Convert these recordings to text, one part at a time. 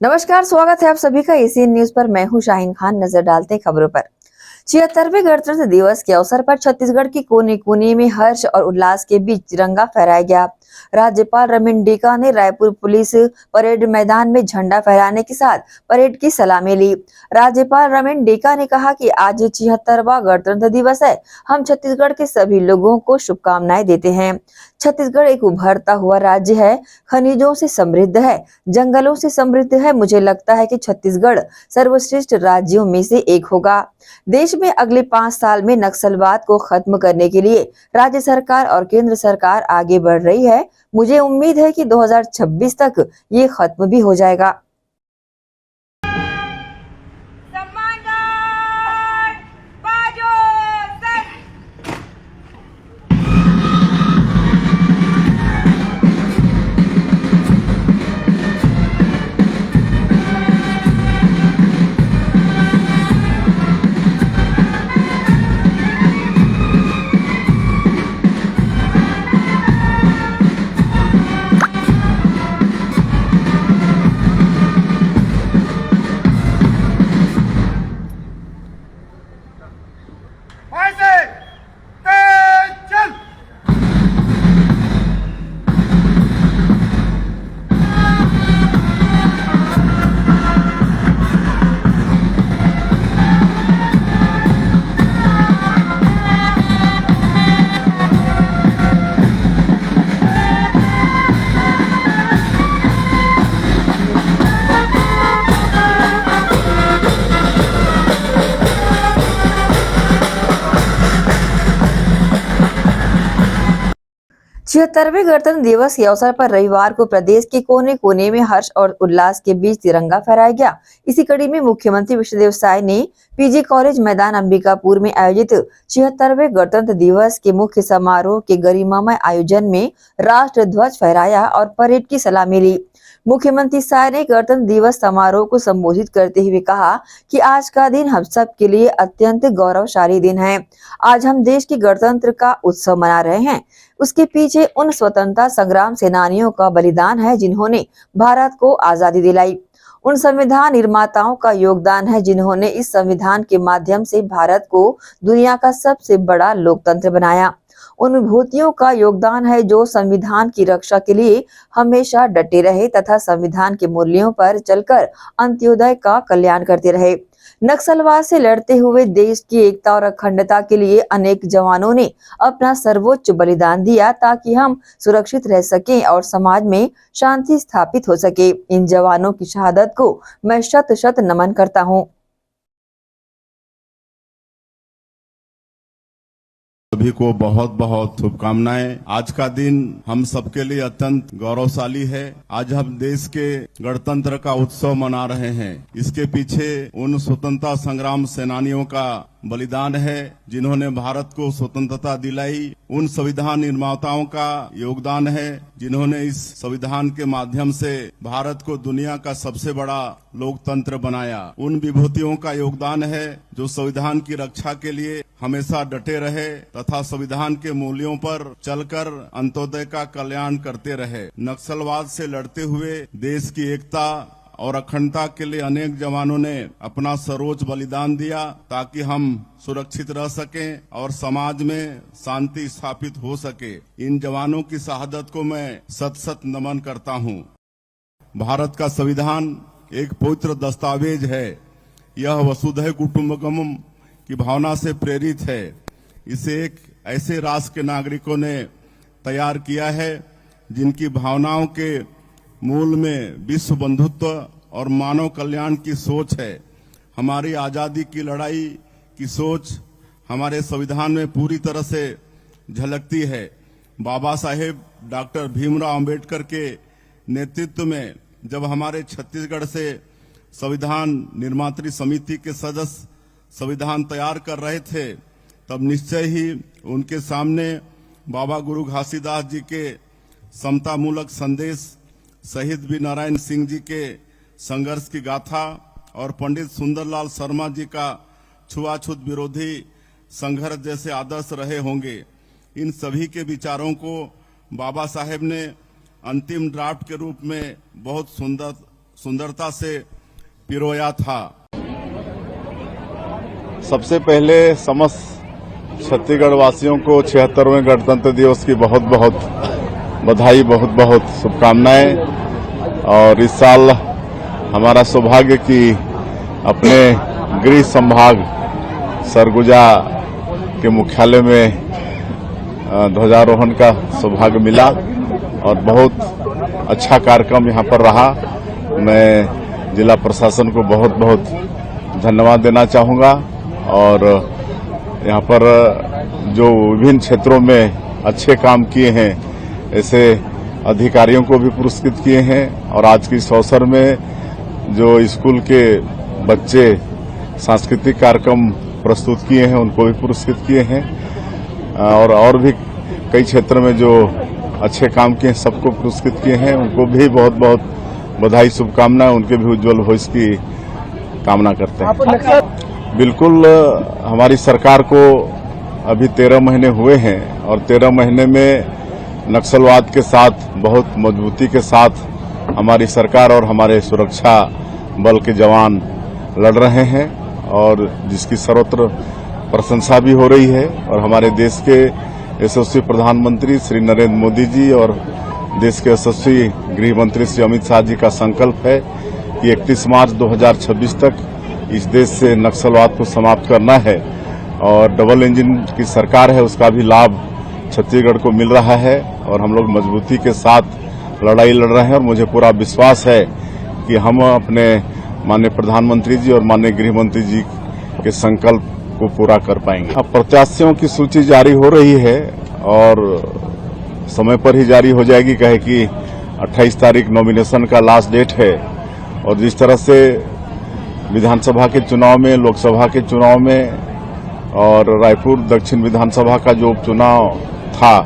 नमस्कार, स्वागत है आप सभी का एसीएन न्यूज पर। मैं हूं शाहीन खान। नजर डालते हैं खबरों पर। 76वें गणतंत्र दिवस के अवसर पर छत्तीसगढ़ की कोने कोने में हर्ष और उल्लास के बीच तिरंगा फहराया गया। राज्यपाल रमन डेका ने रायपुर पुलिस परेड मैदान में झंडा फहराने के साथ परेड की सलामी ली। राज्यपाल रमन डेका ने कहा कि आज 76वां गणतंत्र दिवस है। हम छत्तीसगढ़ के सभी लोगों को शुभकामनाएं देते हैं। छत्तीसगढ़ एक उभरता हुआ राज्य है, खनिजों से समृद्ध है, जंगलों से समृद्ध है। मुझे लगता है कि छत्तीसगढ़ सर्वश्रेष्ठ राज्यों में से एक होगा। देश में अगले 5 साल में नक्सलवाद को खत्म करने के लिए राज्य सरकार और केंद्र सरकार आगे बढ़ रही है। मुझे उम्मीद है कि 2026 तक ये खत्म भी हो जाएगा। छिहत्तरवें गणतंत्र दिवस के अवसर पर रविवार को प्रदेश के कोने कोने में हर्ष और उल्लास के बीच तिरंगा फहराया गया। इसी कड़ी में मुख्यमंत्री विष्णुदेव साय ने पीजी कॉलेज मैदान अंबिकापुर में आयोजित 76वें गणतंत्र दिवस के मुख्य समारोह के गरिमामय आयोजन में राष्ट्र ध्वज फहराया और परेड की सलामी ली। मुख्यमंत्री साय ने गणतंत्र दिवस समारोह को संबोधित करते हुए कहा कि आज का दिन हम सब के लिए अत्यंत गौरवशाली दिन है। आज हम देश की गणतंत्र का उत्सव मना रहे हैं। उसके पीछे उन स्वतंत्रता संग्राम सेनानियों का बलिदान है जिन्होंने भारत को आजादी दिलाई। उन संविधान निर्माताओं का योगदान है जिन्होंने इस संविधान के माध्यम से भारत को दुनिया का सबसे बड़ा लोकतंत्र बनाया। उन विभूतियों का योगदान है जो संविधान की रक्षा के लिए हमेशा डटे रहे तथा संविधान के मूल्यों पर चलकर अंत्योदय का कल्याण करते रहे। नक्सलवाद से लड़ते हुए देश की एकता और अखंडता के लिए अनेक जवानों ने अपना सर्वोच्च बलिदान दिया ताकि हम सुरक्षित रह सकें और समाज में शांति स्थापित हो सके। इन जवानों की शहादत को मैं शत शत नमन करता हूं। सभी को बहुत बहुत शुभकामनाएं। आज का दिन हम सबके लिए अत्यंत गौरवशाली है। आज हम देश के गणतंत्र का उत्सव मना रहे हैं। इसके पीछे उन स्वतंत्रता संग्राम सेनानियों का बलिदान है जिन्होंने भारत को स्वतंत्रता दिलाई। उन संविधान निर्माताओं का योगदान है जिन्होंने इस संविधान के माध्यम से भारत को दुनिया का सबसे बड़ा लोकतंत्र बनाया। उन विभूतियों का योगदान है जो संविधान की रक्षा के लिए हमेशा डटे रहे तथा संविधान के मूल्यों पर चलकर अंत्योदय का कल्याण करते रहे। नक्सलवाद से लड़ते हुए देश की एकता और अखंडता के लिए अनेक जवानों ने अपना सर्वोच्च बलिदान दिया ताकि हम सुरक्षित रह सकें और समाज में शांति स्थापित हो सके। इन जवानों की शहादत को मैं शत शत नमन करता हूं। भारत का संविधान एक पवित्र दस्तावेज है। यह वसुधैव कुटुंबकम की भावना से प्रेरित है। इसे एक ऐसे राष्ट्र के नागरिकों ने तैयार किया है जिनकी भावनाओं के मूल में विश्व बंधुत्व और मानव कल्याण की सोच है। हमारी आजादी की लड़ाई की सोच हमारे संविधान में पूरी तरह से झलकती है। बाबा साहेब डॉक्टर भीमराव अंबेडकर के नेतृत्व में जब हमारे छत्तीसगढ़ से संविधान निर्मात्री समिति के सदस्य संविधान तैयार कर रहे थे तब निश्चय ही उनके सामने बाबा गुरु घासीदास जी के समतामूलक संदेश, शहीद वीर नारायण सिंह जी के संघर्ष की गाथा और पंडित सुंदरलाल शर्मा जी का छुआछूत विरोधी संघर्ष जैसे आदर्श रहे होंगे। इन सभी के विचारों को बाबा साहेब ने अंतिम ड्राफ्ट के रूप में बहुत सुंदर सुंदरता से पिरोया था। सबसे पहले समस्त छत्तीसगढ़ वासियों को 76वें गणतंत्र दिवस की बहुत बहुत बधाई, बहुत बहुत शुभकामनाएं। और इस साल हमारा सौभाग्य कि अपने गृह संभाग सरगुजा के मुख्यालय में ध्वजारोहण का सौभाग्य मिला और बहुत अच्छा कार्यक्रम यहां पर रहा। मैं जिला प्रशासन को बहुत बहुत धन्यवाद देना चाहूंगा और यहां पर जो विभिन्न क्षेत्रों में अच्छे काम किए हैं ऐसे अधिकारियों को भी पुरस्कृत किए हैं। और आज के इस अवसर में जो स्कूल के बच्चे सांस्कृतिक कार्यक्रम प्रस्तुत किए हैं उनको भी पुरस्कृत किए हैं। और भी कई क्षेत्र में जो अच्छे काम किए हैं सबको पुरस्कृत किए हैं। उनको भी बहुत बहुत बधाई, शुभकामनाएं। उनके भी उज्जवल भविष्य की कामना करते हैं। बिल्कुल, हमारी सरकार को अभी 13 महीने हुए हैं और 13 महीने में नक्सलवाद के साथ बहुत मजबूती के साथ हमारी सरकार और हमारे सुरक्षा बल के जवान लड़ रहे हैं और जिसकी सर्वत्र प्रशंसा भी हो रही है। और हमारे देश के यशस्वी प्रधानमंत्री श्री नरेंद्र मोदी जी और देश के यशस्वी गृह मंत्री श्री अमित शाह जी का संकल्प है कि 31 मार्च 2026 तक इस देश से नक्सलवाद को समाप्त करना है। और डबल इंजन की सरकार है, उसका भी लाभ छत्तीसगढ़ को मिल रहा है और हम लोग मजबूती के साथ लड़ाई लड़ रहे हैं। और मुझे पूरा विश्वास है कि हम अपने माननीय प्रधानमंत्री जी और माननीय गृह मंत्री जी के संकल्प को पूरा कर पाएंगे। अब प्रत्याशियों की सूची जारी हो रही है और समय पर ही जारी हो जाएगी, कहे कि 28 तारीख नॉमिनेशन का लास्ट डेट है। और जिस तरह से विधानसभा के चुनाव में, लोकसभा के चुनाव में और रायपुर दक्षिण विधानसभा का जो उपचुनाव था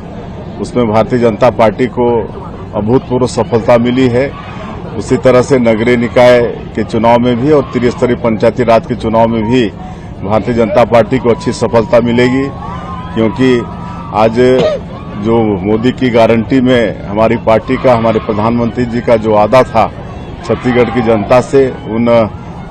उसमें भारतीय जनता पार्टी को अभूतपूर्व सफलता मिली है, उसी तरह से नगरीय निकाय के चुनाव में भी और त्रिस्तरीय पंचायती राज के चुनाव में भी भारतीय जनता पार्टी को अच्छी सफलता मिलेगी। क्योंकि आज जो मोदी की गारंटी में हमारी पार्टी का, हमारे प्रधानमंत्री जी का जो वादा था छत्तीसगढ़ की जनता से, उन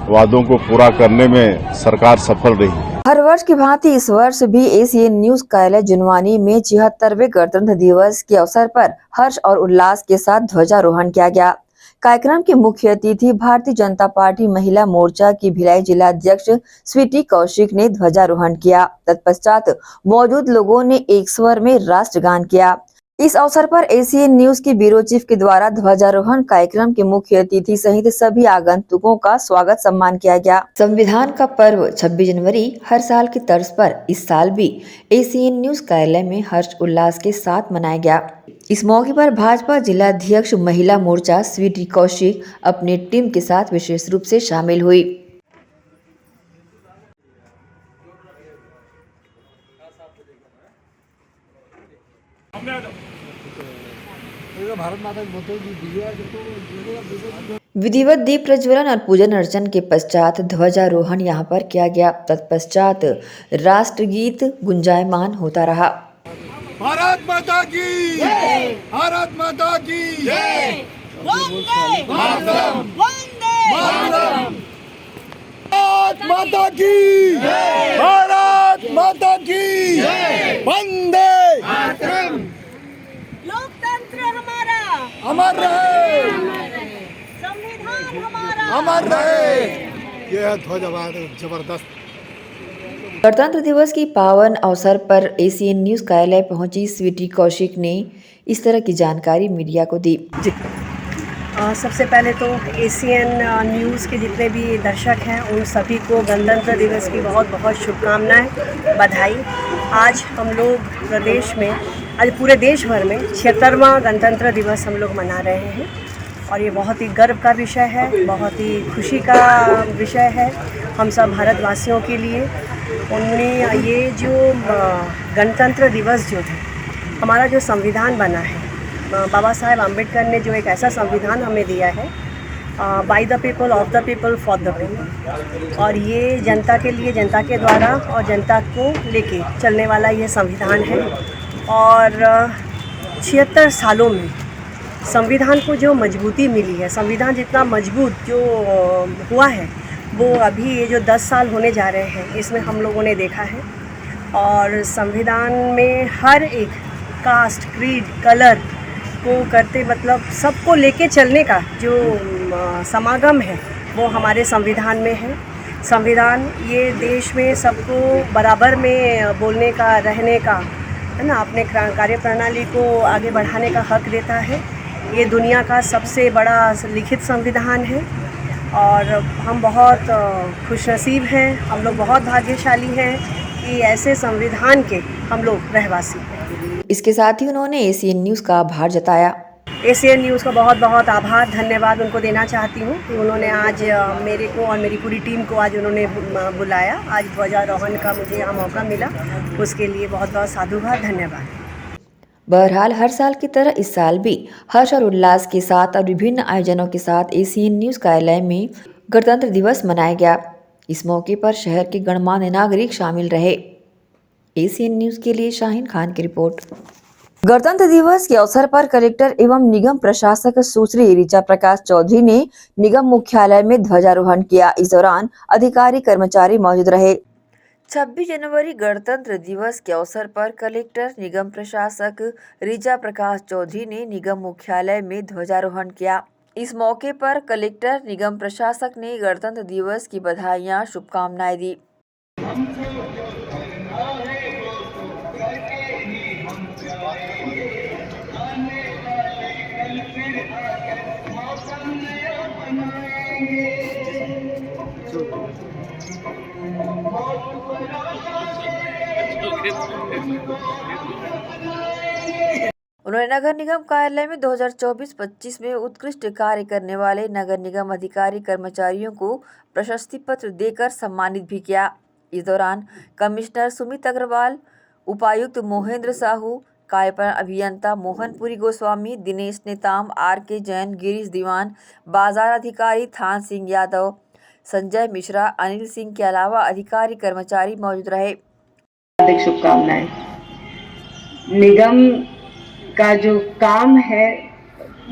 वादों को पूरा करने में सरकार सफल रही है। हर वर्ष की भांति इस वर्ष भी एसीएन न्यूज कार्यालय जुनवानी में 76वें गणतंत्र दिवस के अवसर पर हर्ष और उल्लास के साथ ध्वजारोहण किया गया। कार्यक्रम के मुख्य अतिथि भारतीय जनता पार्टी महिला मोर्चा की भिलाई जिला अध्यक्ष स्वीटी कौशिक ने ध्वजारोहण किया। तत्पश्चात मौजूद लोगों ने एक स्वर में राष्ट्रगान किया। इस अवसर पर एसीएन न्यूज के ब्यूरो चीफ के द्वारा ध्वजारोहण कार्यक्रम के मुख्य अतिथि सहित सभी आगंतुकों का स्वागत सम्मान किया गया। संविधान का पर्व 26 जनवरी हर साल की तर्ज पर इस साल भी एसीएन न्यूज कार्यालय में हर्ष उल्लास के साथ मनाया गया। इस मौके पर भाजपा जिला अध्यक्ष महिला मोर्चा स्वीटी कौशिक अपनी टीम के साथ विशेष रूप से शामिल हुई। विधिवत दीप प्रज्वलन और पूजन अर्चन के पश्चात ध्वजारोहण यहाँ पर किया गया। तत्पश्चात राष्ट्रगीत गुंजायमान होता रहा। भारत माता की जय, भारत माता की जय, वंदे मातरम, वंदे मातरम, भारत माता की जय, भारत माता की जय, वंदे मातरम। लोकतंत्र हमारा अमर रहे, संविधान हमारा अमर रहे। यह ध्वज जबरदस्त। गणतंत्र दिवस की पावन अवसर पर एसीएन न्यूज कार्यालय पहुंची स्वीटी कौशिक ने इस तरह की जानकारी मीडिया को दी। सबसे पहले तो एसीएन न्यूज़ के जितने भी दर्शक हैं उन सभी को गणतंत्र दिवस की बहुत बहुत शुभकामनाएं, बधाई। आज हम लोग प्रदेश में, आज पूरे देश भर में 76वां गणतंत्र दिवस हम लोग मना रहे हैं और ये बहुत ही गर्व का विषय है, बहुत ही खुशी का विषय है हम सब भारतवासियों के लिए। उनने ये जो गणतंत्र दिवस जो है, हमारा जो संविधान बना है, बाबा साहेब आम्बेडकर ने जो एक ऐसा संविधान हमें दिया है, by the people, of the people, for the people, और ये जनता के लिए, जनता के द्वारा और जनता को लेके चलने वाला ये संविधान है। और 76 सालों में संविधान को जो मजबूती मिली है, संविधान जितना मजबूत जो हुआ है वो अभी ये जो 10 साल होने जा रहे हैं इसमें हम लोगों ने देखा है। और संविधान में हर एक कास्ट, क्रीड, कलर को करते मतलब सबको लेके चलने का जो समागम है वो हमारे संविधान में है। संविधान ये देश में सबको बराबर में बोलने का, रहने का, है ना, अपने कार्य प्रणाली को आगे बढ़ाने का हक देता है। ये दुनिया का सबसे बड़ा लिखित संविधान है और हम बहुत खुशनसीब हैं, हम लोग बहुत भाग्यशाली हैं कि ऐसे संविधान के हम लोग रहवासी हैं। इसके साथ ही उन्होंने एसीएन न्यूज़ का आभार जताया। एसीएन न्यूज़ का बहुत बहुत आभार, धन्यवाद उनको देना चाहती हूँ कि उन्होंने आज मेरे को और मेरी पूरी टीम को आज उन्होंने बुलाया, आज ध्वजारोहण का मुझे यहाँ मौका मिला, उसके लिए बहुत बहुत साधुवाद, धन्यवाद। बहरहाल हर साल की तरह इस साल भी हर्ष और उल्लास के साथ और विभिन्न आयोजनों के साथ एसीएन न्यूज़ कार्यालय में गणतंत्र दिवस मनाया गया। इस मौके पर शहर के गणमान्य नागरिक शामिल रहे। एसीएन न्यूज़ के लिए शाहीन खान की रिपोर्ट। गणतंत्र दिवस के अवसर पर कलेक्टर एवं निगम प्रशासक सुश्री ऋचा प्रकाश चौधरी ने निगम मुख्यालय में ध्वजारोहण किया। इस दौरान अधिकारी कर्मचारी मौजूद रहे। 26 जनवरी गणतंत्र दिवस के अवसर पर कलेक्टर निगम प्रशासक ऋचा प्रकाश चौधरी ने निगम मुख्यालय में ध्वजारोहण किया। इस मौके पर कलेक्टर निगम प्रशासक ने गणतंत्र दिवस की बधाइयां, शुभकामनाएं दी। उन्होंने नगर निगम कार्यालय में 2024-25 में उत्कृष्ट कार्य करने वाले नगर निगम अधिकारी कर्मचारियों को प्रशस्ति पत्र देकर सम्मानित भी किया। इस दौरान कमिश्नर सुमित अग्रवाल, उपायुक्त मोहेंद्र साहू, कार्यपालन अभियंता मोहनपुरी गोस्वामी, दिनेश नेताम, आर.के. जैन, गिरीश दीवान, बाजार अधिकारी थान सिंह यादव, संजय मिश्रा, अनिल सिंह के अलावा अधिकारी कर्मचारी मौजूद रहे। हार्दिक शुभकामनाएं। निगम का जो काम है,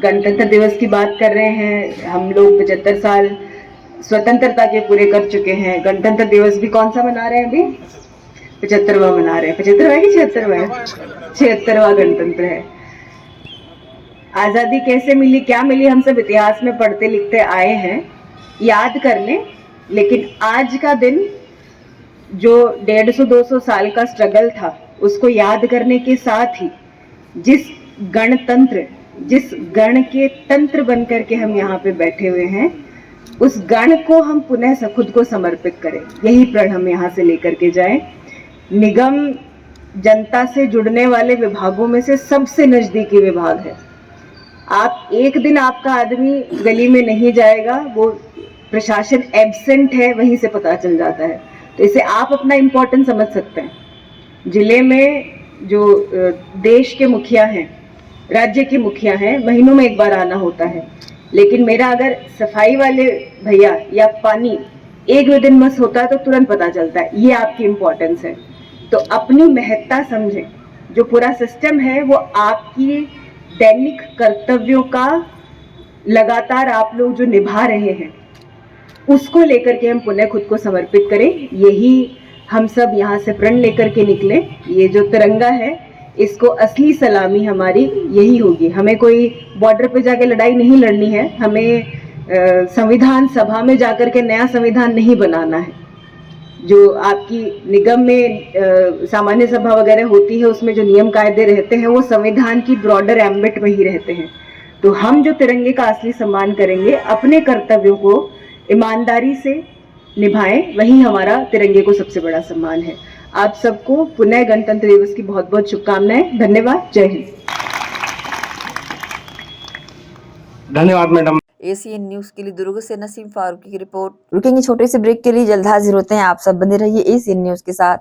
गणतंत्र दिवस की बात कर रहे हैं हम लोग, 75 साल स्वतंत्रता के पूरे कर चुके हैं। गणतंत्र दिवस भी कौन सा मना रहे हैं अभी? 75वां मना रहे हैं। 75वां है कि 76वां है? 76वां गणतंत्र है। आज़ादी कैसे मिली, क्या मिली, हम सब इतिहास में पढ़ते लिखते आए हैं, याद कर लें। लेकिन आज का दिन जो 150-200 साल का स्ट्रगल था, उसको याद करने के साथ ही जिस गणतंत्र, जिस गण के तंत्र बनकर के हम यहाँ पे बैठे हुए हैं, उस गण को हम पुनः खुद को समर्पित करें, यही प्रण हम यहाँ से लेकर के जाएं। निगम जनता से जुड़ने वाले विभागों में से सबसे नजदीकी विभाग है। आप एक दिन आपका आदमी गली में नहीं जाएगा, वो प्रशासन एब्सेंट है, वहीं से पता चल जाता है। तो इसे आप अपना इम्पोर्टेंस समझ सकते हैं। जिले में जो देश के मुखिया हैं, राज्य के मुखिया हैं, महीनों में एक बार आना होता है, लेकिन मेरा अगर सफाई वाले भैया या पानी एक दो दिन मिस होता है तो तुरंत पता चलता है। ये आपकी इम्पोर्टेंस है। तो अपनी महत्ता समझें। जो पूरा सिस्टम है वो आपकी दैनिक कर्तव्यों का लगातार आप लोग जो निभा रहे हैं, उसको लेकर के हम पुनः खुद को समर्पित करें। यही हम सब यहाँ से प्रण लेकर के निकले। ये जो तिरंगा है, इसको असली सलामी हमारी यही होगी। हमें कोई बॉर्डर पे जाके लड़ाई नहीं लड़नी है, हमें संविधान सभा में जाकर के नया संविधान नहीं बनाना है। जो आपकी निगम में सामान्य सभा वगैरह होती है, उसमें जो नियम कायदे रहते हैं वो संविधान की ब्रॉडर एम्बिट में ही रहते हैं। तो हम जो तिरंगे का असली सम्मान करेंगे, अपने कर्तव्यों को ईमानदारी से निभाएं, वही हमारा तिरंगे को सबसे बड़ा सम्मान है। आप सबको पुनः गणतंत्र दिवस की बहुत बहुत शुभकामनाएं। धन्यवाद। जय हिंद। धन्यवाद मैडम। एसीएन न्यूज़ के लिए दुर्ग से नसीम फारूकी की रिपोर्ट। रुकेंगे छोटे से ब्रेक के लिए, जल्द हाजिर होते हैं। आप सब बने रहिए एसीएन न्यूज़ के साथ।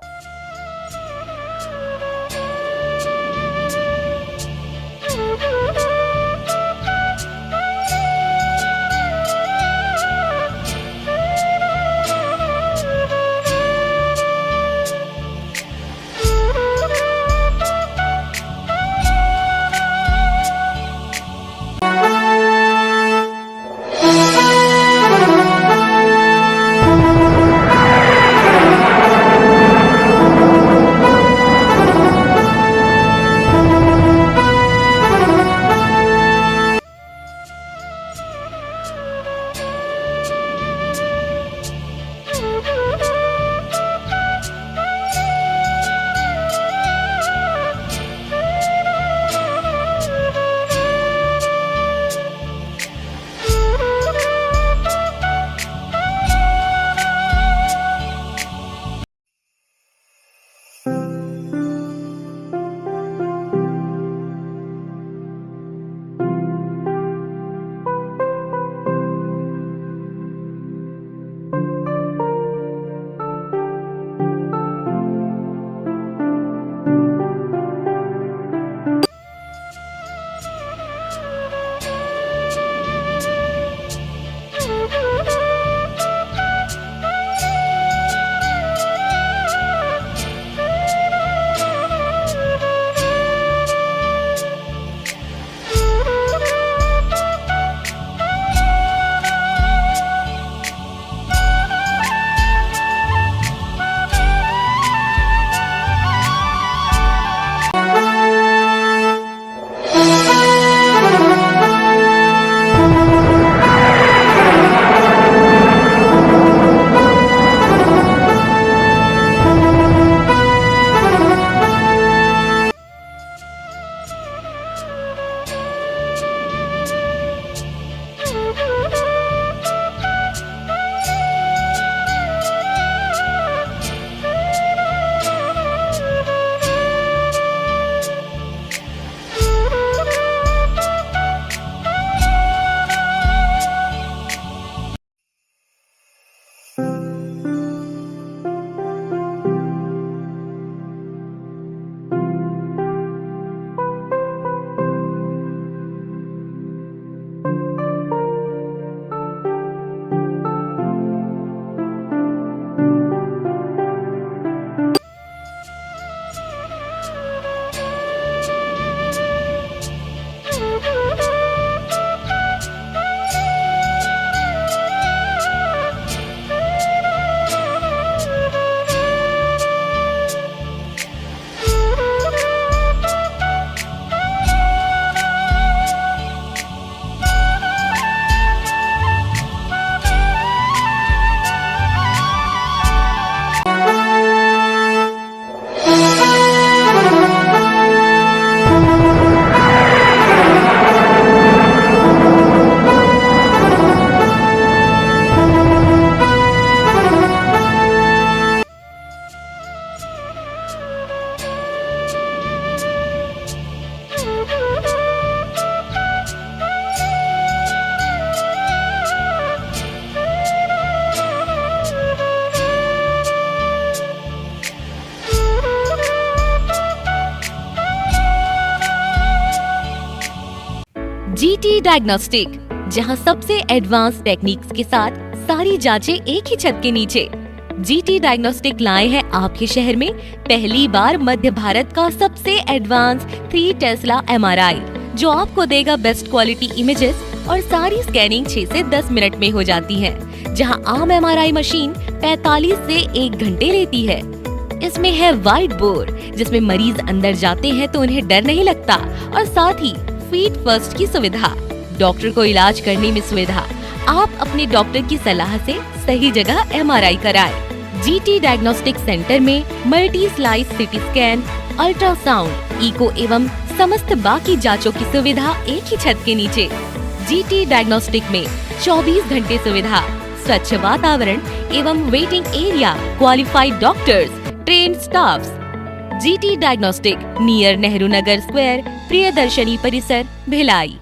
डायग्नोस्टिक, जहां सबसे एडवांस टेक्निक्स के साथ सारी जांचें एक ही छत के नीचे। GT डायग्नोस्टिक लाए हैं आपके शहर में पहली बार मध्य भारत का सबसे एडवांस 3 टेस्ला MRI, जो आपको देगा बेस्ट क्वालिटी इमेजेस और सारी स्कैनिंग 6 से 10 मिनट में हो जाती है, जहां आम MRI मशीन 45 से 1 घंटे लेती है। इसमें है वाइट बोर, जिसमें मरीज अंदर जाते हैं तो उन्हें डर नहीं लगता, और साथ ही फीट फर्स्ट की सुविधा, डॉक्टर को इलाज करने में सुविधा। आप अपने डॉक्टर की सलाह से सही जगह MRI कराएं। GT डायग्नोस्टिक सेंटर में multi slice CT scan, ultrasound, echo एवं समस्त बाकी जांचों की सुविधा एक ही छत के नीचे। GT डायग्नोस्टिक में 24 घंटे सुविधा, स्वच्छ वातावरण एवं waiting area, qualified doctors, trained staffs. GT diagnostic, near Nehru Nagar square, Priyadarshini परिसर, भिलाई।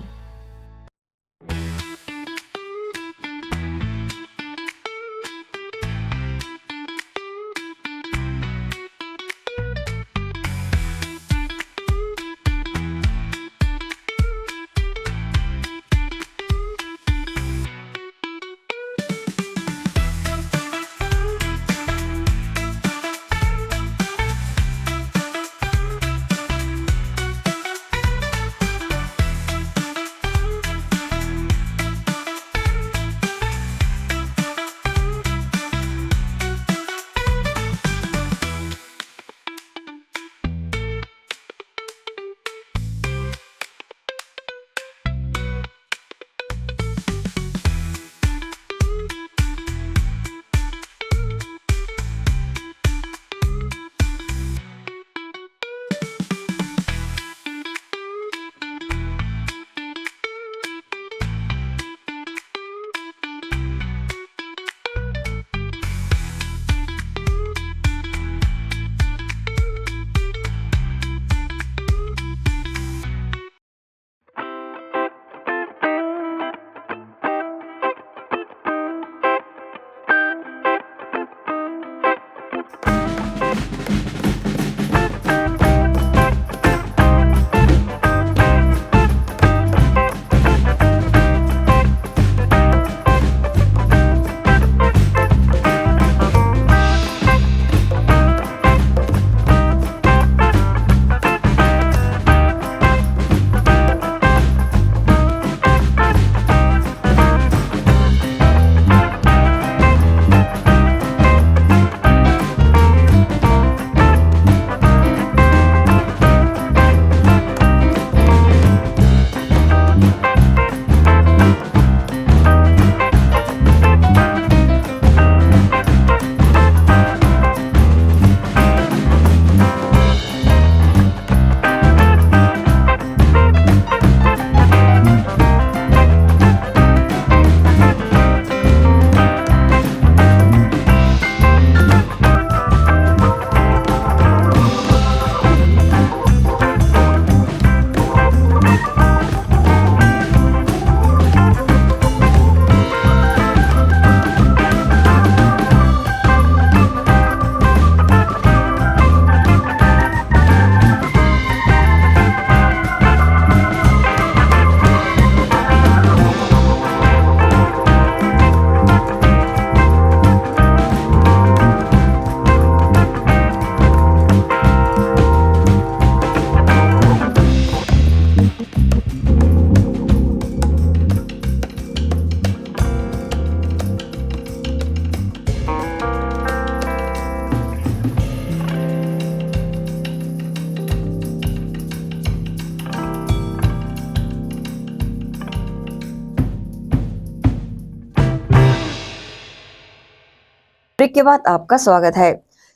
ब्रेक के बाद आपका स्वागत है।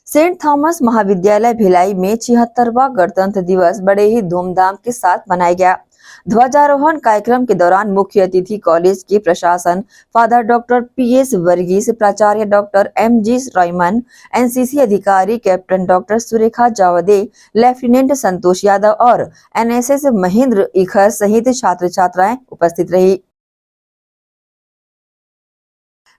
सेंट थॉमस महाविद्यालय भिलाई में 76वां गणतंत्र दिवस बड़े ही धूमधाम के साथ मनाया गया। ध्वजारोहण कार्यक्रम के दौरान मुख्य अतिथि कॉलेज के प्रशासन फादर डॉक्टर PS वर्गीस, प्राचार्य डॉक्टर MG रॉयमन, NCC अधिकारी captain doctor Surekha जावदे, lieutenant Santosh Yadav और NSS महेंद्र इखर सहित छात्र छात्राएं उपस्थित रही।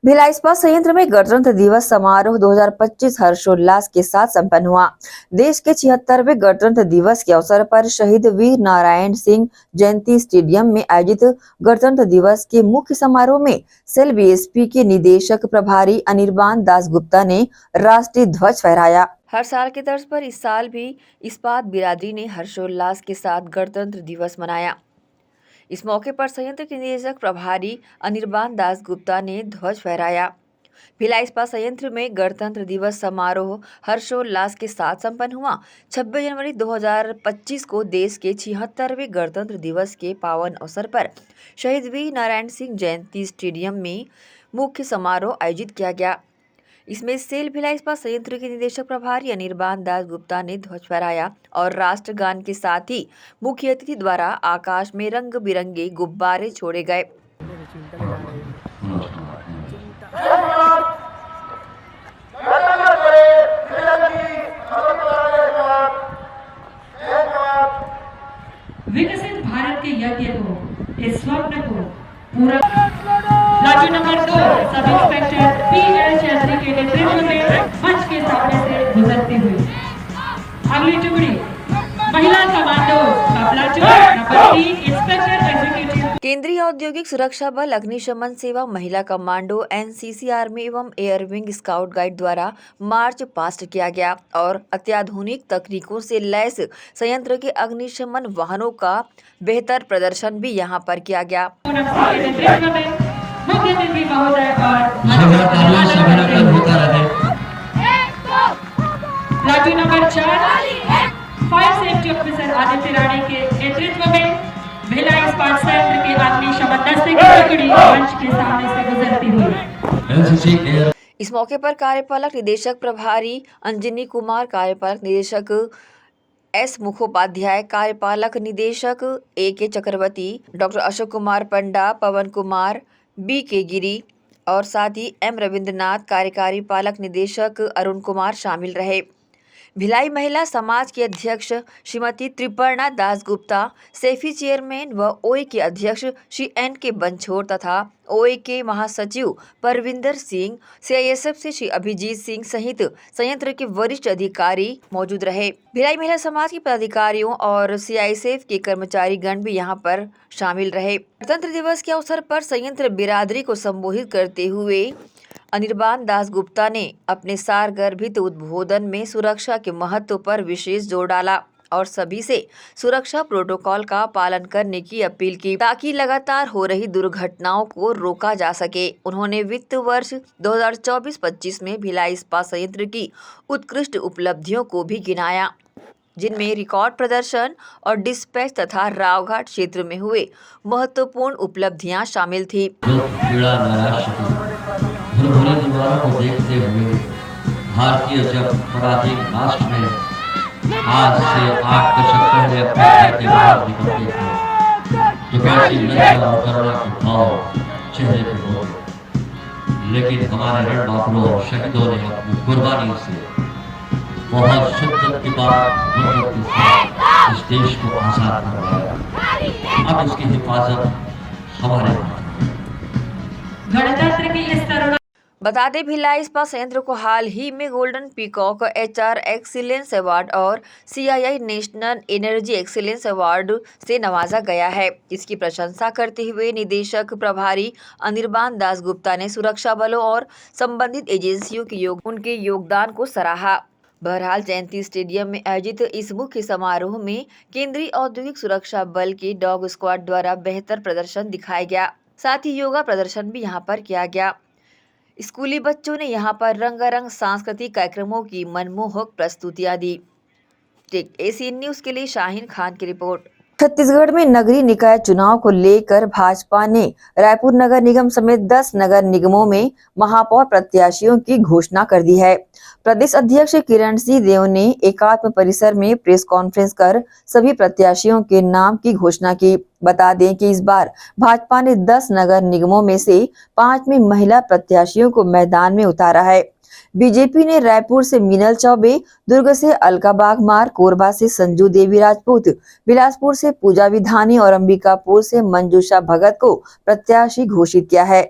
भिलाई इस्पात संयंत्र में गणतंत्र दिवस समारोह 2025 हर्षोल्लास के साथ संपन्न हुआ। देश के 76वें गणतंत्र दिवस के अवसर पर शहीद वीर नारायण सिंह जयंती स्टेडियम में आयोजित गणतंत्र दिवस के मुख्य समारोह में सेल बीएसपी के निदेशक प्रभारी अनिर्बान दास गुप्ता ने राष्ट्रीय ध्वज फहराया। हर साल की तर्ज पर इस साल भी इस्पात बिरादरी ने हर्षोल्लास के साथ गणतंत्र दिवस मनाया। इस मौके पर संयंत्र के निदेशक प्रभारी अनिर्बान दास गुप्ता ने ध्वज फहराया। भिलाई इस्पात संयंत्र में गणतंत्र दिवस समारोह हर्षोल्लास के साथ संपन्न हुआ। 26 जनवरी 2025 को देश के 76वें गणतंत्र दिवस के पावन अवसर पर शहीद वीर नारायण सिंह जयंती स्टेडियम में मुख्य समारोह आयोजित किया गया। इसमें सेल भिलाई इस्पात संयंत्र के निदेशक प्रभारी अनिर्बान दास गुप्ता ने ध्वज फहराया और राष्ट्रगान के साथ ही मुख्य अतिथि द्वारा आकाश में रंग बिरंगे गुब्बारे छोड़े गए। विकसित भारत के यज्ञ को, इस स्वप्न को पूरा लाठी number 2 sub inspector PL Chaudhary के नेतृत्व में मंच के सामने से गुजरती हुई। अगली टुकड़ी महिला कमांडो का प्लाटून नंबर 3 इंस्पेक्टर एग्जीक्यूटिव केंद्रीय औद्योगिक सुरक्षा बल अग्निशमन सेवा महिला कमांडो एनसीसी आर्मी एवं एयर विंग स्काउट गाइड द्वारा मार्च पास्ट किया गया और अत्याधुनिक तकनीकों से लैस संयंत्र के अग्निशमन वाहनों का बेहतर प्रदर्शन भी यहां पर किया गया। मुख्य अतिथि महोदय और platoon number 4 fire safety officer Aditya Rane के नेतृत्व में भिलाई इस्पात संयंत्र के अग्निशमन दस्ते की टुकड़ी मंच के सामने से गुजरती हुई। इस मौके पर कार्यपालक निदेशक प्रभारी अंजनी कुमार, कार्यपालक निदेशक एस मुखोपाध्याय, कार्यपालक निदेशक ए.के. चक्रवर्ती, डॉक्टर अशोक कुमार पंडा, पवन कुमार, बी.के. गिरी और साथ ही एम. रविंद्रनाथ, कार्यकारी पालक निदेशक अरुण कुमार शामिल रहे। भिलाई महिला समाज की अध्यक्ष श्रीमती त्रिपर्णा दास गुप्ता, सेफी चेयरमैन व ओए के अध्यक्ष श्री एन.के. बंछोर तथा ओए के महासचिव परविंदर सिंह, सीआईएसएफ से श्री अभिजीत सिंह सहित संयंत्र के वरिष्ठ अधिकारी मौजूद रहे। भिलाई महिला समाज के पदाधिकारियों और सीआईएसएफ के कर्मचारी गण भी यहां पर शामिल रहे। गणतंत्र दिवस के अवसर पर संयंत्र बिरादरी को संबोधित करते हुए अनिर्बान दास गुप्ता ने अपने सारगर्भित उद्बोधन में सुरक्षा के महत्व पर विशेष जोर डाला और सभी से सुरक्षा प्रोटोकॉल का पालन करने की अपील की ताकि लगातार हो रही दुर्घटनाओं को रोका जा सके। उन्होंने वित्त वर्ष 2024-25 में भिलाई इस्पात संयंत्र की उत्कृष्ट उपलब्धियों को भी गिनाया, जिनमें रिकॉर्ड प्रदर्शन और डिस्पैच तथा रावघाट क्षेत्र में हुए महत्वपूर्ण उपलब्धियां शामिल थी। भुरभुरी दीवारों को देखते हुए भारतीय जब पराधीन राष्ट्र में आज से 8 दशक पहले अपने घर के बाहर निकलते थे तो कैसी लज्जा और करुणा के भाव चेहरे पर होते, लेकिन हमारे रणबांकुरों और शहीदों ने अपनी कुर्बानी से बहुत शिद्दत के बाद इस देश को आजाद करवाया। अब इसकी हिफाजत हमारे गणतंत्र की इस तरुण बता दें, भिलाई इस्पात संयंत्र को हाल ही में golden peacock HR excellence award और CII national energy excellence award से नवाजा गया है। इसकी प्रशंसा करते हुए निदेशक प्रभारी अनिर्बान दास गुप्ता ने सुरक्षा बलों और संबंधित एजेंसियों के उनके योगदान को सराहा। बहरहाल जयंती स्टेडियम में आयोजित इस मुख्य समारोह में केंद्रीय औद्योगिक सुरक्षा बल के डॉग स्क्वाड द्वारा बेहतर प्रदर्शन दिखाया गया। साथ ही योगा प्रदर्शन भी यहां पर किया गया। स्कूली बच्चों ने यहां पर रंगारंग सांस्कृतिक कार्यक्रमों की मनमोहक प्रस्तुतियां दी। एसीएन न्यूज के लिए शाहीन खान की रिपोर्ट। छत्तीसगढ़ में नगरीय निकाय चुनाव को लेकर भाजपा ने रायपुर नगर निगम समेत 10 नगर निगमों में महापौर प्रत्याशियों की घोषणा कर दी है। प्रदेश अध्यक्ष किरण सिंह देव ने एकात्म परिसर में प्रेस कॉन्फ्रेंस कर सभी प्रत्याशियों के नाम की घोषणा की। बता दें कि इस बार भाजपा ने 10 नगर निगमों में से 5 में महिला प्रत्याशियों को मैदान में उतारा है। बीजेपी ने रायपुर से मीनल चौबे, दुर्ग से अलका बागमार, कोरबा से संजू देवी राजपूत, बिलासपुर से पूजा विधानी और अंबिकापुर से मंजूषा भगत को प्रत्याशी घोषित किया है।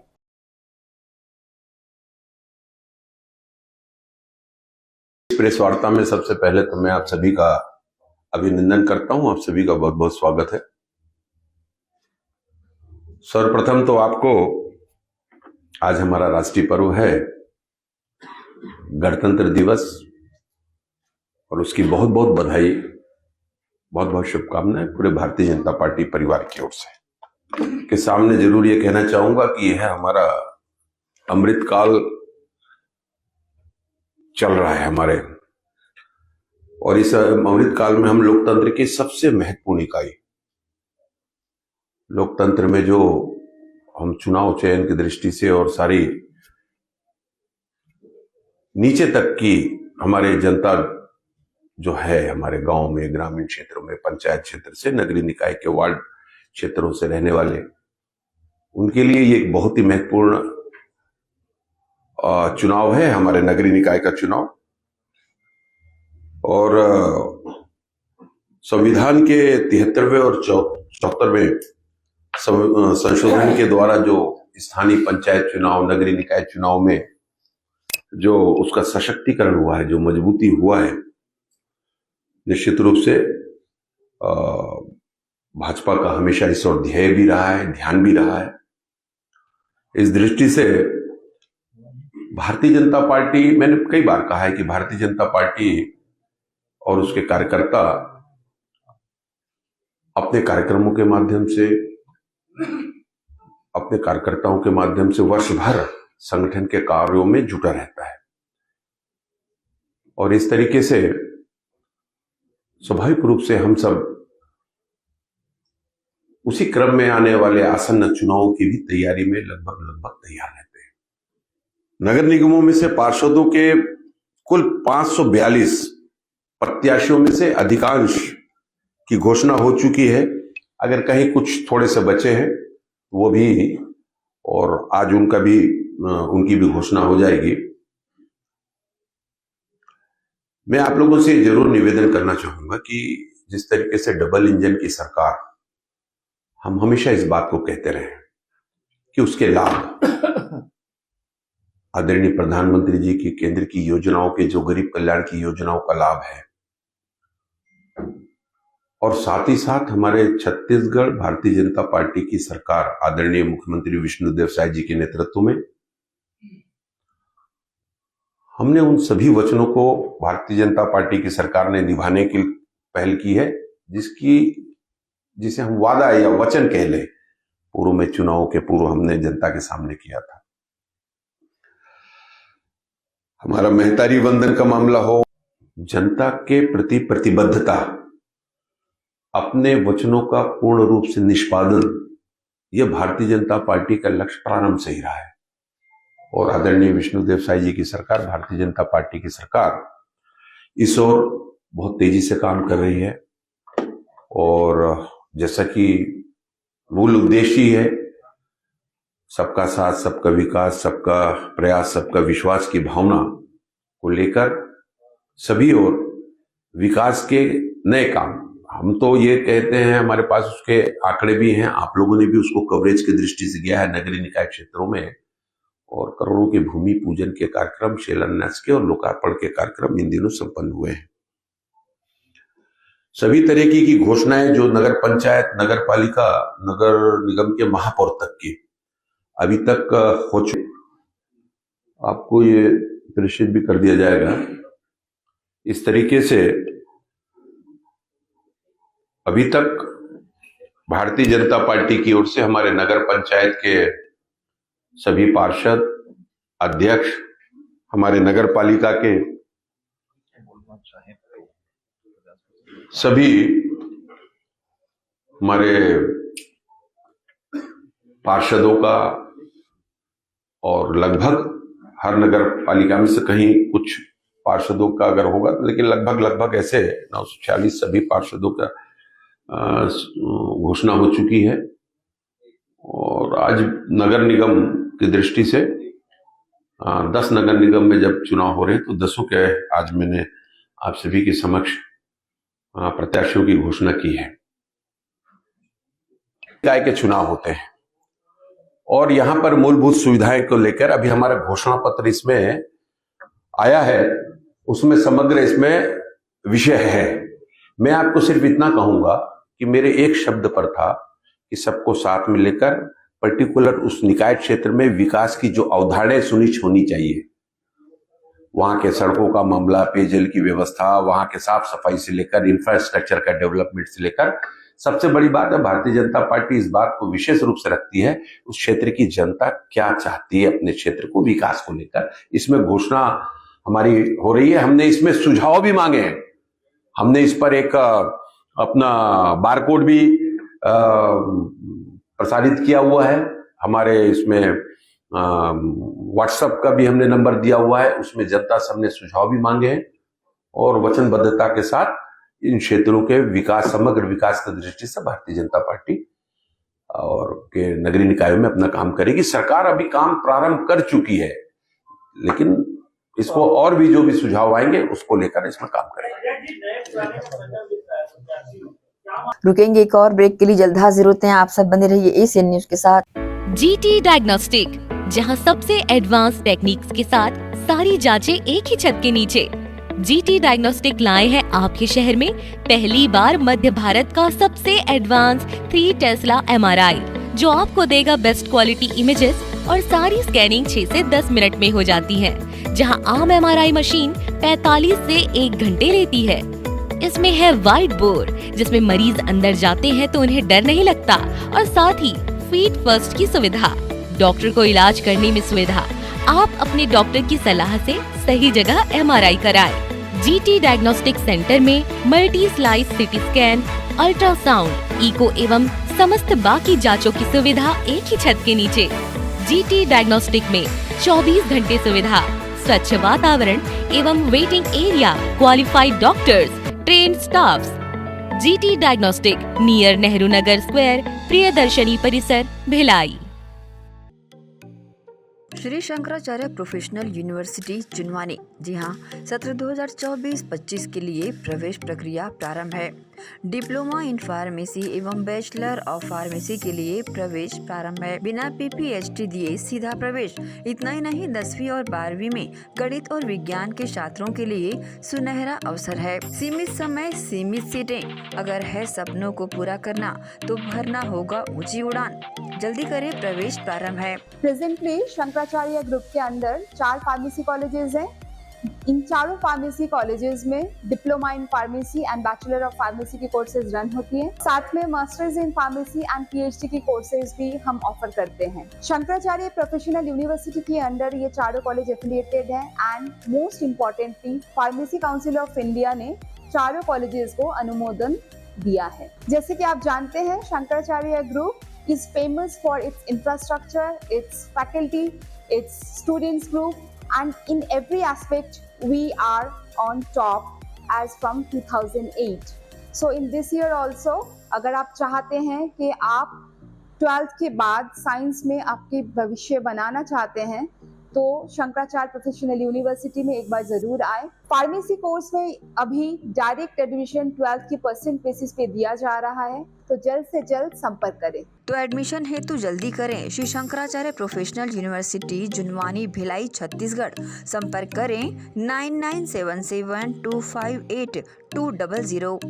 प्रेस वार्ता में सबसे पहले तो मैं आप सभी का अभिनंदन करता हूं। आप सभी का बहुत बहुत स्वागत है। सर्वप्रथम तो आपको आज हमारा राष्ट्रीय पर्व है गणतंत्र दिवस, और उसकी बहुत बहुत बधाई, बहुत बहुत शुभकामनाएं पूरे भारतीय जनता पार्टी परिवार की ओर से। के सामने जरूर ये कहना चाहूंगा कि यह हमारा अमृतकाल चल रहा है हमारे, और इस अमृतकाल में हम लोकतंत्र की सबसे महत्वपूर्ण इकाई, लोकतंत्र में जो हम चुनाव चयन की दृष्टि से और सारी नीचे तक की हमारे जनता जो है, हमारे गांव में, ग्रामीण क्षेत्रों में, पंचायत क्षेत्र से नगरीय निकाय के वार्ड क्षेत्रों से रहने वाले, उनके लिए ये एक बहुत ही महत्वपूर्ण चुनाव है, हमारे नगरीय निकाय का चुनाव। और संविधान के 73वें और 74वें संशोधन के द्वारा जो स्थानीय पंचायत चुनाव, नगरीय निकाय चुनाव में जो उसका सशक्तिकरण हुआ है, जो मजबूती हुआ है, निश्चित रूप से भाजपा का हमेशा इस ओर ध्येय भी रहा है, ध्यान भी रहा है। इस दृष्टि से भारतीय जनता पार्टी, मैंने कई बार कहा है कि भारतीय जनता पार्टी और उसके कार्यकर्ता अपने कार्यक्रमों के माध्यम से, अपने कार्यकर्ताओं के माध्यम से वर्ष भर संगठन के कार्यों में जुटा रहता है, और इस तरीके से स्वाभाविक रूप से हम सब उसी क्रम में आने वाले आसन्न चुनावों की भी तैयारी में लगभग तैयार रहते हैं। नगर निगमों में से पार्षदों के कुल 542 प्रत्याशियों में से अधिकांश की घोषणा हो चुकी है। अगर कहीं कुछ थोड़े से बचे हैं वो भी, और आज उनकी भी घोषणा हो जाएगी। मैं आप लोगों से जरूर निवेदन करना चाहूंगा कि जिस तरीके से डबल इंजन की सरकार, हम हमेशा इस बात को कहते रहे कि उसके लाभ आदरणीय प्रधानमंत्री जी की केंद्र की योजनाओं के, जो गरीब कल्याण की योजनाओं का लाभ है, और साथ ही साथ हमारे छत्तीसगढ़ भारतीय जनता पार्टी की सरकार आदरणीय मुख्यमंत्री विष्णुदेव साय जी के नेतृत्व में, हमने उन सभी वचनों को भारतीय जनता पार्टी की सरकार ने निभाने की पहल की है, जिसे हम वादा या वचन कह ले, पूर्व में चुनावों के पूर्व हमने जनता के सामने किया था। हमारा महतारी वंदन का मामला हो, जनता के प्रति प्रतिबद्धता, अपने वचनों का पूर्ण रूप से निष्पादन, यह भारतीय जनता पार्टी का लक्ष्य प्रारंभ से ही रहा है। और आदरणीय विष्णुदेव साय जी की सरकार, भारतीय जनता पार्टी की सरकार इस ओर बहुत तेजी से काम कर रही है, और जैसा कि मूल उद्देश्य ही है सबका साथ, सबका विकास, सबका प्रयास, सबका विश्वास की भावना को लेकर सभी और विकास के नए काम, हम तो ये कहते हैं, हमारे पास उसके आंकड़े भी हैं, आप लोगों ने भी उसको कवरेज की दृष्टि से किया है नगरीय निकाय क्षेत्रों में, और करोड़ों के भूमि पूजन के कार्यक्रम, शिलान्यास के और लोकार्पण के कार्यक्रम इन दिनों संपन्न हुए हैं। सभी तरीके की घोषणाएं जो नगर पंचायत, नगर पालिका, नगर निगम के महापौर तक की अभी तक हो चुकी, आपको ये प्रेषित भी कर दिया जाएगा। इस तरीके से अभी तक भारतीय जनता पार्टी की ओर से हमारे नगर पंचायत के सभी पार्षद, अध्यक्ष, हमारे नगर पालिका के सभी हमारे पार्षदों का, और लगभग हर नगर पालिका में से कहीं कुछ पार्षदों का अगर होगा, लेकिन लगभग ऐसे 946 सभी पार्षदों का घोषणा हो चुकी है। और आज नगर निगम की दृष्टि से 10 नगर निगम में जब चुनाव हो रहे हैं, तो 10 के आज मैंने आप सभी के समक्ष प्रत्याशियों की घोषणा की है। निकाय के चुनाव होते हैं, और यहां पर मूलभूत सुविधाएं को लेकर अभी हमारा घोषणा पत्र इसमें आया है, उसमें समग्र इसमें विषय है। मैं आपको सिर्फ इतना कहूंगा कि मेरे एक शब्द पर था कि सबको साथ में लेकर पर्टिकुलर उस निकाय क्षेत्र में विकास की जो अवधारणाएं सुनिश्चित होनी चाहिए, वहां के सड़कों का मामला, पेयजल की व्यवस्था, वहां के साफ सफाई से लेकर इंफ्रास्ट्रक्चर का डेवलपमेंट से लेकर, सबसे बड़ी बात है भारतीय जनता पार्टी इस बात को विशेष रूप से रखती है उस क्षेत्र की जनता क्या चाहती है अपने क्षेत्र को विकास को लेकर। इसमें घोषणा हमारी हो रही है, हमने इसमें सुझाव भी मांगे हैं, हमने इस पर एक अपना बारकोड भी प्रसारित किया हुआ है, हमारे इसमें व्हाट्सएप का भी हमने नंबर दिया हुआ है, उसमें जनता से हमने सुझाव भी मांगे हैं और वचनबद्धता के साथ इन क्षेत्रों के विकास, समग्र विकास की दृष्टि से भारतीय जनता पार्टी और के नगरीय निकायों में अपना काम करेगी। सरकार अभी काम प्रारंभ कर चुकी है, लेकिन इसको और भी जो भी सुझाव आएंगे उसको लेकर इसमें काम करेंगे। रुकेंगे एक और ब्रेक के लिए, जल्द हाजिर होते हैं। आप सब बने रहिए एशियन न्यूज के साथ। GT डायग्नोस्टिक, जहां सबसे एडवांस टेक्निक्स के साथ सारी जांचें एक ही छत के नीचे। GT डायग्नोस्टिक लाए हैं आपके शहर में पहली बार मध्य भारत का सबसे एडवांस 3 टेस्ला MRI, जो आपको देगा बेस्ट क्वालिटी इमेजेस और सारी स्कैनिंग 6 से 10 मिनट में हो जाती है, जहां आम MRI मशीन 45 से 1 घंटे लेती है। इसमें है वाइट बोर्ड, जिसमें मरीज अंदर जाते हैं तो उन्हें डर नहीं लगता, और साथ ही फीट फर्स्ट की सुविधा, डॉक्टर को इलाज करने में सुविधा। आप अपने डॉक्टर की सलाह से सही जगह MRI कराएं। GT डायग्नोस्टिक सेंटर में multi slice CT scan, ultrasound, echo एवं समस्त बाकी जांचों की सुविधा एक ही छत के नीचे। GT डायग्नोस्टिक में 24 घंटे सुविधा, स्वच्छ वातावरण एवं waiting area, qualified doctors, trained staffs. GT diagnostic, near Nehru Nagar square, Priyadarshini परिसर, भिलाई। श्री शंकराचार्य प्रोफेशनल यूनिवर्सिटी जुनवानी, जी हाँ, सत्र 2024-25 के लिए प्रवेश प्रक्रिया प्रारंभ है। डिप्लोमा इन फार्मेसी एवं बैचलर ऑफ फार्मेसी के लिए प्रवेश प्रारंभ है। बिना PPHD दिए सीधा प्रवेश। इतना ही नहीं, 10वीं और 12वीं में गणित और विज्ञान के छात्रों के लिए सुनहरा अवसर है। सीमित समय, सीमित सीटें। अगर है सपनों को पूरा करना तो भरना होगा ऊंची उड़ान। जल्दी करें, प्रवेश प्रारंभ है। प्रेजेंटली शंकराचार्य ग्रुप के अंदर 4 फार्मेसी कॉलेजेस हैं। इन चारों फार्मेसी कॉलेजेस में diploma in pharmacy and bachelor of pharmacy की कोर्सेज रन होती हैं। साथ में masters in pharmacy and PhD की कोर्सेज भी हम ऑफर करते हैं। शंकराचार्य प्रोफेशनल यूनिवर्सिटी के अंडर ये चारों कॉलेज एफिलिएटेड हैं and most importantly pharmacy council of India ने चारों कॉलेजेस को अनुमोदन दिया है। जैसे कि आप जानते हैं, Shankaracharya group is famous for its infrastructure, its faculty, its students group, and in every aspect we are on top as from 2008. So in this year also, अगर आप चाहते हैं कि आप 12th के बाद साइंस में आपके भविष्य बनाना चाहते हैं, तो शंकराचार्य प्रोफेशनल यूनिवर्सिटी में एक बार जरूर आए। फार्मेसी कोर्स में अभी डायरेक्ट एडमिशन 12th की % बेसिस पे दिया जा रहा है, तो जल्द से जल्द संपर्क करें। तो एडमिशन हेतु जल्दी करें। Shri Shankaracharya professional university Junwani, Bhilai, Chhattisgarh. संपर्क करें 9977258200।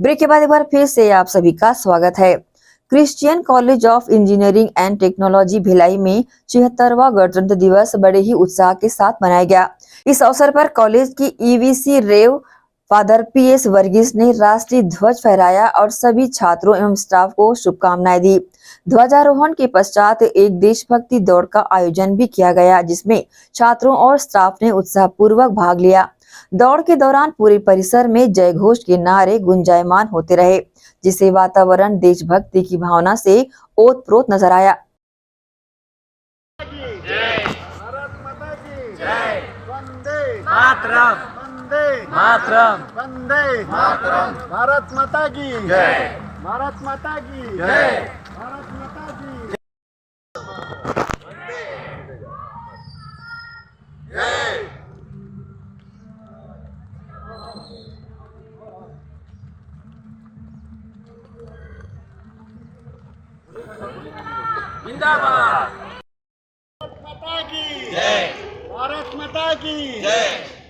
ब्रेक के बाद एक बार फिर से आप सभी का स्वागत है। Christian college of engineering and technology Bhilai में 76वां गणतंत्र दिवस बड़े ही उत्साह के साथ मनाया गया। इस अवसर पर कॉलेज की ईवीसी रेव फादर PS वर्गीस ने राष्ट्रीय ध्वज फहराया और सभी छात्रों एवं स्टाफ को शुभकामनाएं दी। ध्वजारोहण के पश्चात एक देशभक्ति दौड़ का आयोजन भी किया गया, जिसमें छात्रों और स्टाफ ने उत्साहपूर्वक भाग लिया। दौड़ के दौरान पूरे परिसर में जय घोष के नारे गुंजायमान होते रहे, जिससे वातावरण देशभक्ति की भावना से ओतप्रोत नजर आया। भारत माता की जय, भारत माता की जय, भारत माता की जय। जिंदाबाद, माता की जय, भारत माता की जय।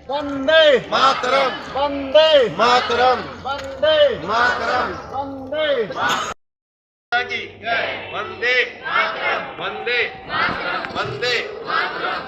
वंदे मातरम, वंदे मातरम, वंदे मातरम, वंदे मातरम की जय, वंदे मातरम, वंदे मातरम, वंदे मातरम।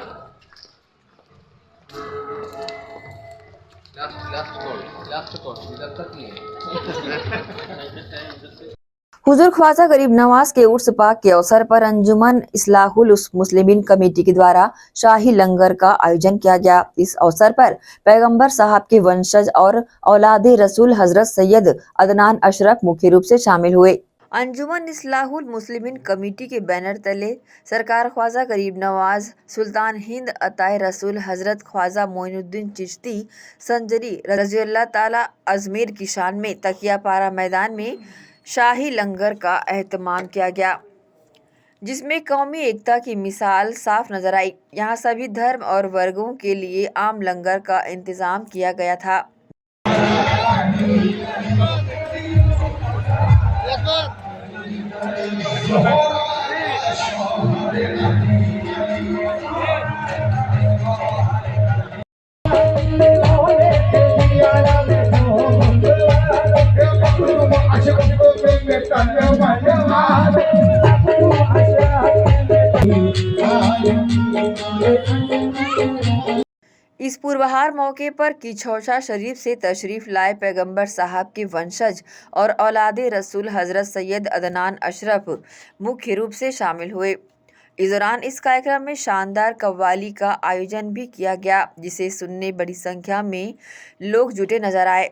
हुजूर ख्वाजा गरीब नवाज के उर्स पाक के अवसर पर अंजुमन इस्लाहुल मुस्लिमीन कमेटी के द्वारा शाही लंगर का आयोजन किया गया। इस अवसर पर पैगंबर साहब के वंशज और औलादे रसूल हजरत सैयद अदनान अशरफ मुख्य रूप से शामिल हुए। अंजुमन इस्लाहुल मुस्लिमीन कमेटी के बैनर तले सरकार ख्वाजा गरीब नवाज, सुल्तान हिंद अताए रसूल हजरत ख्वाजा मोइनुद्दीन चिश्ती संजरी रज़ियल्लाहु ताला अजमेर की शान में तकियापारा मैदान में शाही लंगर का एहतमाम किया गया, जिसमें कौमी एकता की मिसाल साफ नजर आई। यहाँ सभी धर्म और वर्गों के लिए आम लंगर का इंतजाम किया गया था। इस पूर्वाहार मौके पर किछौसा शरीफ से तशरीफ लाए पैगंबर साहब के वंशज और औलादे रसूल हजरत सैयद अदनान अशरफ मुख्य रूप से शामिल हुए। इस दौरान इस कार्यक्रम में शानदार कव्वाली का आयोजन भी किया गया, जिसे सुनने बड़ी संख्या में लोग जुटे नजर आए।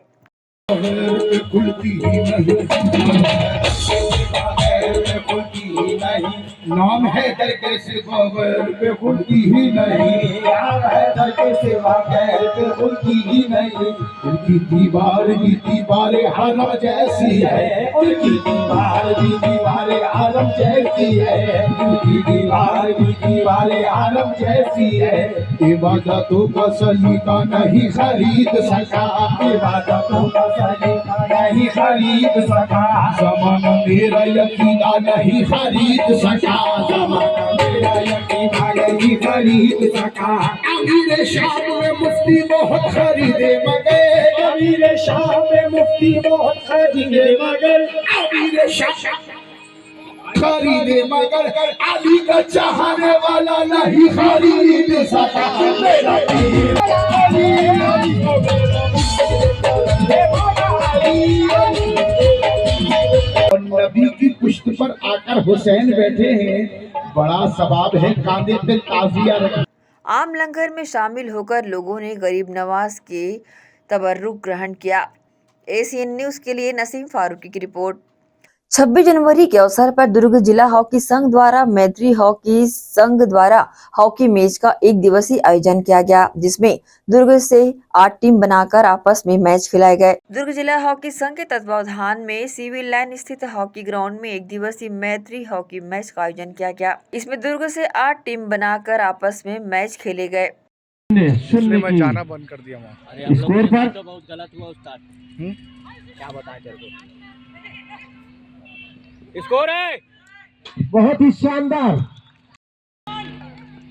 नाम है दर के सिवा गैर पे खुलती ही नहीं, नाम है दर के सिवा गैर पे खुलती ही नहीं। उनकी दीवार हरम जैसी है, उनकी दीवार हरम जैसी है, उनकी दीवार हरम जैसी है। इबादतों का सलीका नहीं खरीद सका, इबादतों का सलीका नहीं खरीद सका। ज़माना मेरा यकीना नहीं खरीद सका, ज़माना मेरा यकीना नहीं खरीद सका। अमीर शाम में मुफ्ती बहुत खरीदे मगर, अमीर शाम में मुफ्ती बहुत खरीदे मगर, अमीर शाम खरीदे मगर अली का चाहने वाला नहीं खरीद सका। मेरा पीर और नबी की पुश्त पर आकर हुसैन बैठे हैं, बड़ा सवाब है कांधे पे ताजिया रख। आम लंगर में शामिल होकर लोगों ने गरीब नवाज के तबर्रुक ग्रहण किया। ACN न्यूज के लिए नसीम फारूकी की रिपोर्ट। 26 जनवरी के अवसर पर दुर्ग जिला हॉकी संघ द्वारा मैत्री हॉकी संघ द्वारा हॉकी मैच का एक दिवसीय आयोजन किया गया, जिसमें दुर्ग से 8 टीम बनाकर आपस में मैच खिलाए गए। दुर्ग जिला हॉकी संघ के तत्वावधान में सिविल लाइन स्थित हॉकी ग्राउंड में एक दिवसीय मैत्री हॉकी मैच का आयोजन किया गया। इसमें दुर्ग से 8 टीम बनाकर आपस में मैच खेले गए। मैं जाना बंद कर दिया वहाँ। स्कोर पर तो बहुत गलत हुआ उस्ताद। क्या बताएं तेरे को? स्कोर है बहुत ही शानदार।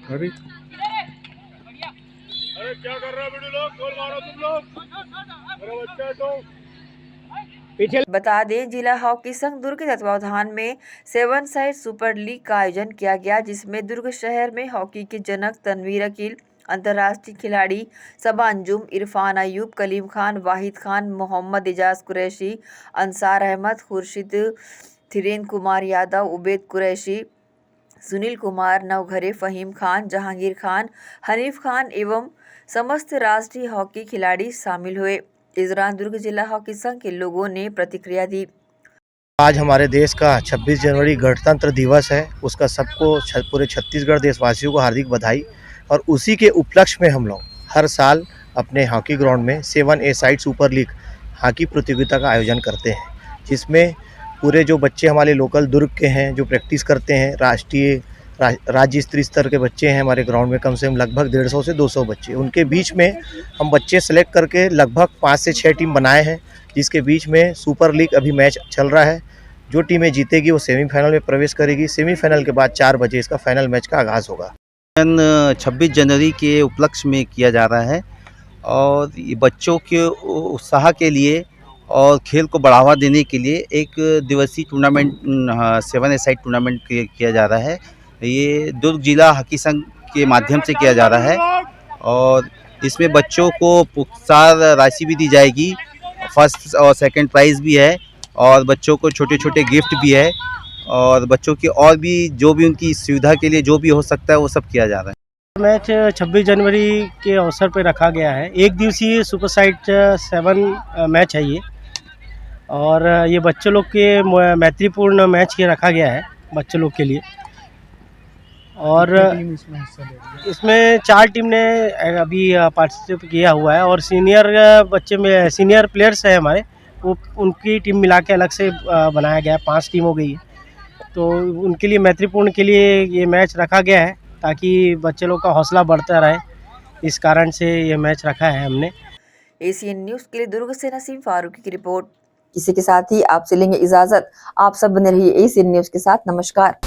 अरे क्या कर रहे हो लोग? गोल मारो तुम लोग, मेरा बच्चा है तो। बता दें, जिला हॉकी संघ दुर्ग के तत्वावधान में 7 साइड सुपर लीग का आयोजन किया गया, जिसमें दुर्ग शहर में हॉकी के जनक तनवीर अकील, अंतर्राष्ट्रीय खिलाड़ी सबा अंजुम, इरफान अयूब, कलीम खान, वाहिद खान, मोहम्मद एजाज कुरैशी, अंसार अहमद, खुर्शीद, धीरेन्द्र कुमार यादव, उबैद कुरैशी, सुनील कुमार, नवघरे, फहीम खान, जहांगीर खान, हनीफ खान एवं समस्त राष्ट्रीय हॉकी खिलाड़ी शामिल हुए। इस दौरान दुर्ग जिला हॉकी संघ के लोगों ने प्रतिक्रिया दी। आज हमारे देश का 26 जनवरी गणतंत्र दिवस है। उसका सबको पूरे छत्तीसगढ़ देशवासियों को हार्दिक बधाई। और उसी के उपलक्ष्य में हम लोग हर साल अपने हॉकी ग्राउंड में 7 साइड सुपर लीग हॉकी प्रतियोगिता का आयोजन करते हैं, जिसमें पूरे जो बच्चे हमारे लोकल दुर्ग के हैं जो प्रैक्टिस करते हैं, राष्ट्रीय राज्य स्तरीय स्तर के बच्चे हैं हमारे ग्राउंड में, कम से कम लगभग 150 से 200 बच्चे। उनके बीच में हम बच्चे सेलेक्ट करके लगभग 5 से 6 टीम बनाए हैं, जिसके बीच में सुपर लीग अभी मैच चल रहा है। जो टीमें जीतेगी वो सेमीफाइनल में प्रवेश करेगी। सेमीफाइनल के बाद 4 बजे इसका फाइनल मैच का आगाज़ होगा। 26 जनवरी के उपलक्ष्य में किया जा रहा है और ये बच्चों के उत्साह के लिए और खेल को बढ़ावा देने के लिए एक दिवसीय टूर्नामेंट 7 साइड टूर्नामेंट किया जा रहा है। ये दुर्ग जिला हॉकी संघ के माध्यम से किया जा रहा है और इसमें बच्चों को पुरस्कार राशि भी दी जाएगी, फर्स्ट और सेकंड प्राइज़ भी है और बच्चों को छोटे छोटे गिफ्ट भी है और बच्चों की और भी जो भी उनकी सुविधा के लिए जो भी हो सकता है वो सब किया जा रहा है। मैच 26 जनवरी के अवसर पर रखा गया है। एक दिवसीय सुपर साइड 7 मैच है ये, और ये बच्चों लोग के मैत्रीपूर्ण मैच के रखा गया है बच्चों लोग के लिए। और इसमें 4 टीम ने अभी पार्टिसिपेट किया हुआ है और सीनियर प्लेयर्स हैं हमारे, वो उनकी टीम मिला के अलग से बनाया गया है। 5 टीम हो गई है, तो उनके लिए मैत्रीपूर्ण के लिए ये मैच रखा गया है ताकि बच्चे लोग का हौसला बढ़ता रहे। इस कारण से ये मैच रखा है हमने। एसीएन न्यूज़ के लिए दुर्ग से नसीम फारूकी की रिपोर्ट। इसी के साथ ही आपसे लेंगे इजाजत। आप सब बने रहिए एसीएन न्यूज़ के साथ। नमस्कार।